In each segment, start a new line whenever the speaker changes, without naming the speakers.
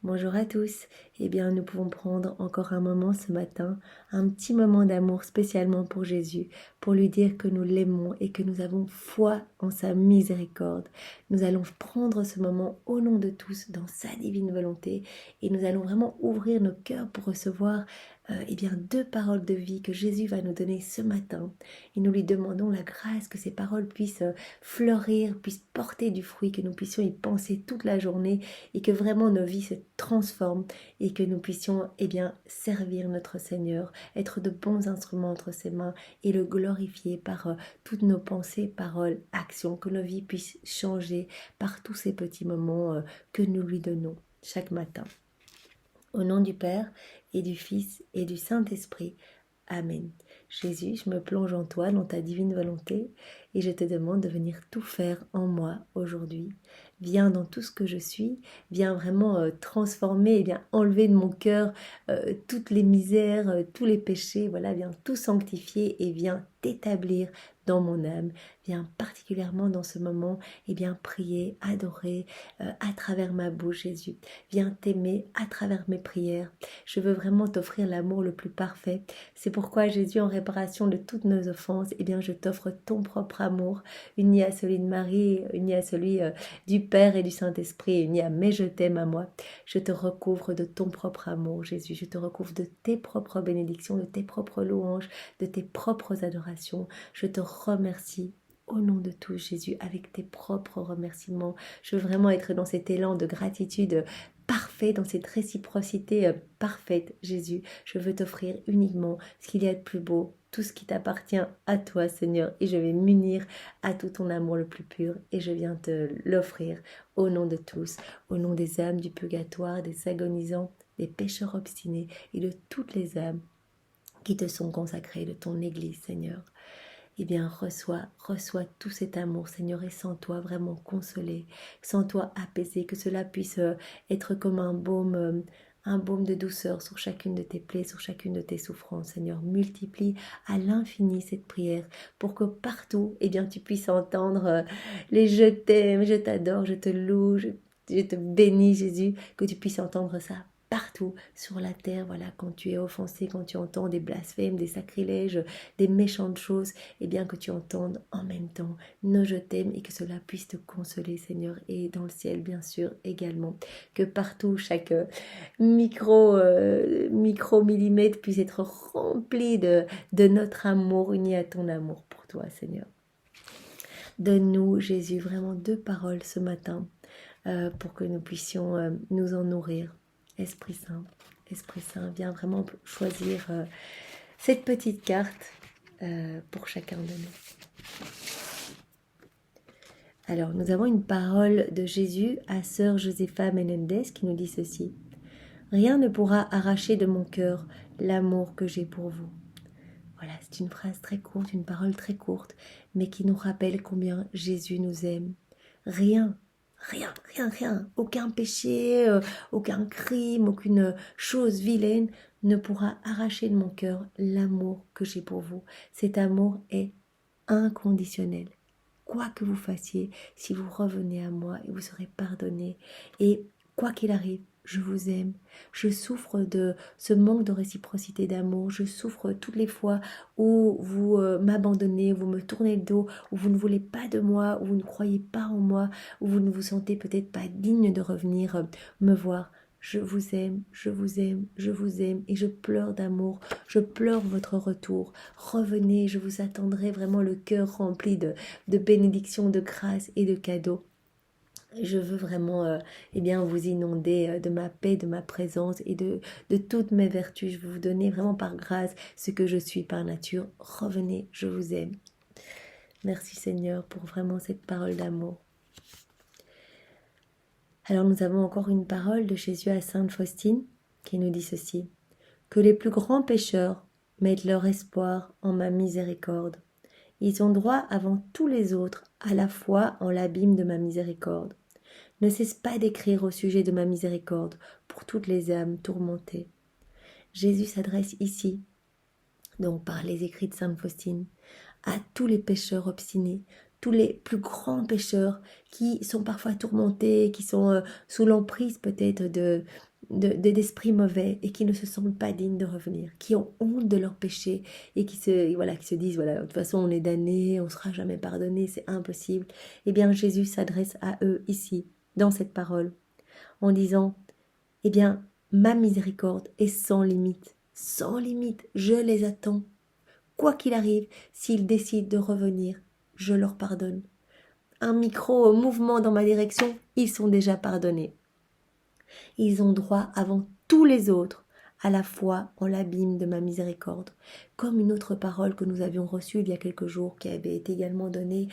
Bonjour à tous. Eh bien, nous pouvons prendre encore un moment ce matin, un petit moment d'amour spécialement pour Jésus, pour lui dire que nous l'aimons et que nous avons foi en sa miséricorde. Nous allons prendre ce moment au nom de tous dans sa divine volonté et nous allons vraiment ouvrir nos cœurs pour recevoir eh bien, 2 paroles de vie que Jésus va nous donner ce matin. Et nous lui demandons la grâce que ces paroles puissent fleurir, puissent porter du fruit, que nous puissions y penser toute la journée et que vraiment nos vies se transforment et que nous puissions servir notre Seigneur, être de bons instruments entre ses mains et le glorifier par toutes nos pensées, paroles, actions, que nos vies puissent changer par tous ces petits moments que nous lui donnons chaque matin. Au nom du Père et du Fils et du Saint-Esprit. Amen. Jésus, je me plonge en toi, dans ta divine volonté, et je te demande de venir tout faire en moi aujourd'hui. Viens dans tout ce que je suis, viens vraiment transformer, enlever de mon cœur toutes les misères, tous les péchés, voilà, viens tout sanctifier et viens t'établir dans mon âme. Viens particulièrement dans ce moment, prier, adorer à travers ma bouche, Jésus. Viens t'aimer à travers mes prières. Je veux vraiment t'offrir l'amour le plus parfait. C'est pourquoi Jésus, en réparation de toutes nos offenses, je t'offre ton propre amour, uni à celui de Marie, uni à celui du Père et du Saint-Esprit, uni à mes je t'aime à moi. Je te recouvre de ton propre amour, Jésus. Je te recouvre de tes propres bénédictions, de tes propres louanges, de tes propres adorations. Je te remercie au nom de tous, Jésus, avec tes propres remerciements. Je veux vraiment être dans cet élan de gratitude parfait, dans cette réciprocité parfaite, Jésus. Je veux t'offrir uniquement ce qu'il y a de plus beau, tout ce qui t'appartient à toi, Seigneur, et je vais m'unir à tout ton amour le plus pur, et je viens te l'offrir au nom de tous, au nom des âmes du purgatoire, des agonisants, des pécheurs obstinés, et de toutes les âmes qui te sont consacrées, de ton Église, Seigneur. Reçois tout cet amour, Seigneur, et sans toi vraiment consolé, sans toi apaisé, que cela puisse être comme un baume de douceur sur chacune de tes plaies, sur chacune de tes souffrances, Seigneur. Multiplie à l'infini cette prière pour que partout, tu puisses entendre les je t'aime, je t'adore, je te loue, je te bénis, Jésus, que tu puisses entendre ça partout sur la terre, voilà, quand tu es offensé, quand tu entends des blasphèmes, des sacrilèges, des méchantes choses, que tu entendes en même temps nos je t'aime et que cela puisse te consoler, Seigneur, et dans le ciel, bien sûr, également. Que partout, chaque micro-millimètre puisse être rempli de notre amour, uni à ton amour pour toi, Seigneur. Donne-nous, Jésus, vraiment 2 paroles ce matin pour que nous puissions nous en nourrir. Esprit Saint, viens vraiment choisir cette petite carte pour chacun de nous. Alors, nous avons une parole de Jésus à sœur Josefa Menendez qui nous dit ceci. Rien ne pourra arracher de mon cœur l'amour que j'ai pour vous. Voilà, c'est une phrase très courte, une parole très courte, mais qui nous rappelle combien Jésus nous aime. Rien, aucun péché, aucun crime, aucune chose vilaine ne pourra arracher de mon cœur l'amour que j'ai pour vous. Cet amour est inconditionnel. Quoi que vous fassiez, si vous revenez à moi, vous serez pardonné. Et quoi qu'il arrive, je vous aime. Je souffre de ce manque de réciprocité d'amour. Je souffre toutes les fois où vous m'abandonnez, vous me tournez le dos, où vous ne voulez pas de moi, où vous ne croyez pas en moi, où vous ne vous sentez peut-être pas digne de revenir me voir. Je vous aime, je vous aime, je vous aime et je pleure d'amour, je pleure votre retour. Revenez, je vous attendrai vraiment le cœur rempli de bénédictions, de grâce et de cadeaux. Je veux vraiment vous inonder de ma paix, de ma présence et de toutes mes vertus. Je veux vous donner vraiment par grâce ce que je suis par nature. Revenez, je vous aime. Merci Seigneur pour vraiment cette parole d'amour. Alors nous avons encore une parole de Jésus à Sainte Faustine qui nous dit ceci. Que les plus grands pécheurs mettent leur espoir en ma miséricorde. Ils ont droit avant tous les autres à la foi en l'abîme de ma miséricorde. Ne cesse pas d'écrire au sujet de ma miséricorde pour toutes les âmes tourmentées. Jésus s'adresse ici, donc par les écrits de Sainte Faustine, à tous les pécheurs obstinés, tous les plus grands pécheurs qui sont parfois tourmentés, qui sont sous l'emprise peut-être d'esprits mauvais et qui ne se sentent pas dignes de revenir, qui ont honte de leurs péchés et qui se disent, voilà, de toute façon on est damnés, on ne sera jamais pardonné, c'est impossible. Eh bien Jésus s'adresse à eux ici, dans cette parole, en disant, eh bien ma miséricorde est sans limite, je les attends. Quoi qu'il arrive, s'ils décident de revenir, je leur pardonne. Un micro-mouvement dans ma direction, ils sont déjà pardonnés. Ils ont droit avant tous les autres à la foi en l'abîme de ma miséricorde. Comme une autre parole que nous avions reçue il y a quelques jours, qui avait été également donnée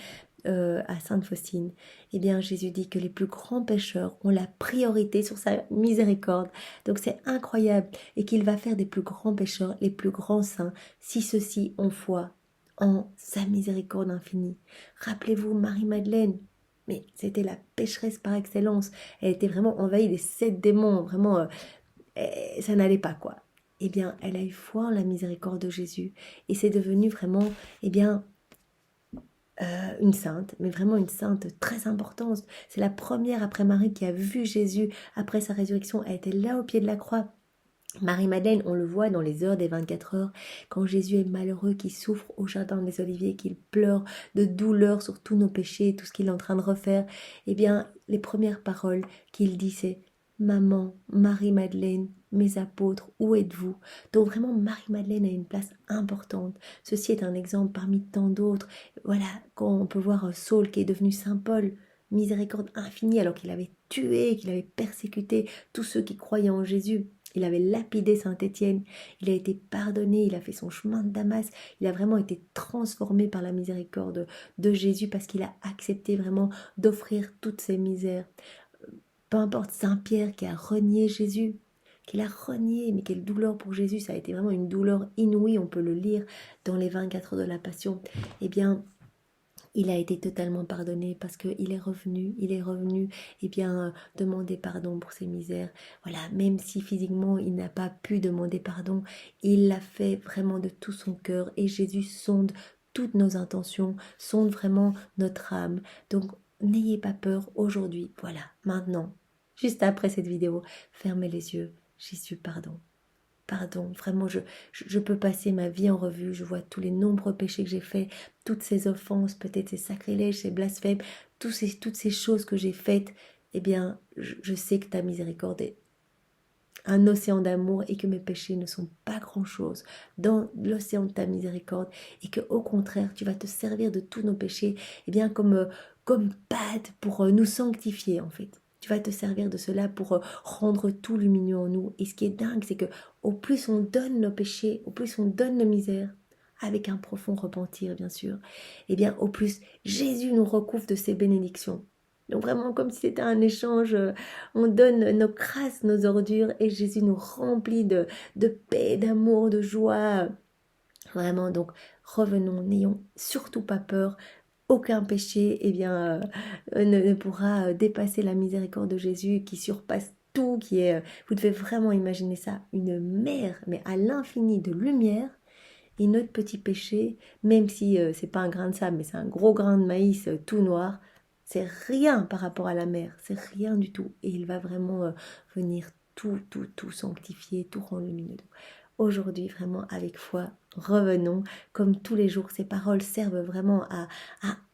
à Sainte Faustine. Eh bien, Jésus dit que les plus grands pécheurs ont la priorité sur sa miséricorde. Donc c'est incroyable. Et qu'il va faire des plus grands pécheurs les plus grands saints, si ceux-ci ont foi en sa miséricorde infinie. Rappelez-vous Marie-Madeleine, mais c'était la pécheresse par excellence. Elle était vraiment envahie des 7 démons, vraiment, ça n'allait pas quoi. Eh bien, elle a eu foi en la miséricorde de Jésus, et c'est devenu vraiment, eh bien, une sainte, mais vraiment une sainte très importante. C'est la première après Marie qui a vu Jésus après sa résurrection. Elle était là au pied de la croix. Marie-Madeleine, on le voit dans les heures des 24 heures, quand Jésus est malheureux, qu'il souffre au jardin des Oliviers, qu'il pleure de douleur sur tous nos péchés, tout ce qu'il est en train de refaire, eh bien, les premières paroles qu'il dit, c'est « Maman, Marie-Madeleine, mes apôtres, où êtes-vous » Donc vraiment, Marie-Madeleine a une place importante. Ceci est un exemple parmi tant d'autres. Voilà, quand on peut voir Saul qui est devenu Saint Paul, miséricorde infinie, alors qu'il avait tué, qu'il avait persécuté tous ceux qui croyaient en Jésus. Il avait lapidé Saint-Étienne, il a été pardonné, il a fait son chemin de Damas, il a vraiment été transformé par la miséricorde de Jésus parce qu'il a accepté vraiment d'offrir toutes ses misères. Peu importe Saint-Pierre qui a renié Jésus, qu'il a renié, mais quelle douleur pour Jésus, ça a été vraiment une douleur inouïe, on peut le lire dans les 24 heures de la Passion. Eh bien, il a été totalement pardonné parce qu'il est revenu, eh bien, demander pardon pour ses misères. Voilà, même si physiquement il n'a pas pu demander pardon, il l'a fait vraiment de tout son cœur et Jésus sonde toutes nos intentions, sonde vraiment notre âme. Donc, n'ayez pas peur aujourd'hui, voilà, maintenant, juste après cette vidéo, fermez les yeux, Jésus, pardon. Pardon, vraiment, je peux passer ma vie en revue, je vois tous les nombreux péchés que j'ai faits, toutes ces offenses, peut-être ces sacrilèges, ces blasphèmes, toutes ces choses que j'ai faites, eh bien, je sais que ta miséricorde est un océan d'amour et que mes péchés ne sont pas grand-chose dans l'océan de ta miséricorde et que au contraire, tu vas te servir de tous nos péchés, eh bien, comme pâte pour nous sanctifier en fait. Tu vas te servir de cela pour rendre tout lumineux en nous. Et ce qui est dingue, c'est que au plus on donne nos péchés, au plus on donne nos misères, avec un profond repentir bien sûr, eh bien au plus Jésus nous recouvre de ses bénédictions. Donc vraiment comme si c'était un échange, on donne nos crasses, nos ordures et Jésus nous remplit de paix, d'amour, de joie. Vraiment, donc revenons, n'ayons surtout pas peur. Aucun péché ne pourra dépasser la miséricorde de Jésus qui surpasse tout, qui est, vous devez vraiment imaginer ça, une mer, mais à l'infini de lumière. Et notre petit péché, même si c'est pas un grain de sable, mais c'est un gros grain de maïs tout noir, c'est rien par rapport à la mer, c'est rien du tout. Et il va vraiment venir tout sanctifier, tout rendre lumineux. Aujourd'hui, vraiment avec foi, revenons comme tous les jours. Ces paroles servent vraiment à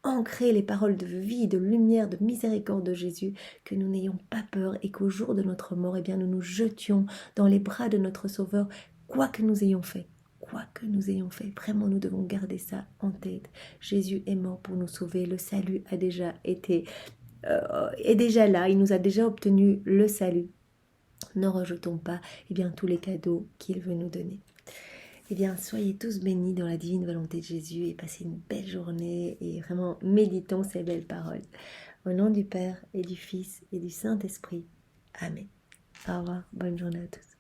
ancrer les paroles de vie, de lumière, de miséricorde de Jésus, que nous n'ayons pas peur et qu'au jour de notre mort, eh bien, nous nous jetions dans les bras de notre Sauveur, quoi que nous ayons fait. Quoi que nous ayons fait, vraiment nous devons garder ça en tête. Jésus est mort pour nous sauver, le salut a déjà été, est déjà là, il nous a déjà obtenu le salut. Ne rejetons pas tous les cadeaux qu'il veut nous donner. Soyez tous bénis dans la divine volonté de Jésus et passez une belle journée et vraiment méditons ces belles paroles. Au nom du Père et du Fils et du Saint-Esprit. Amen. Au revoir, bonne journée à tous.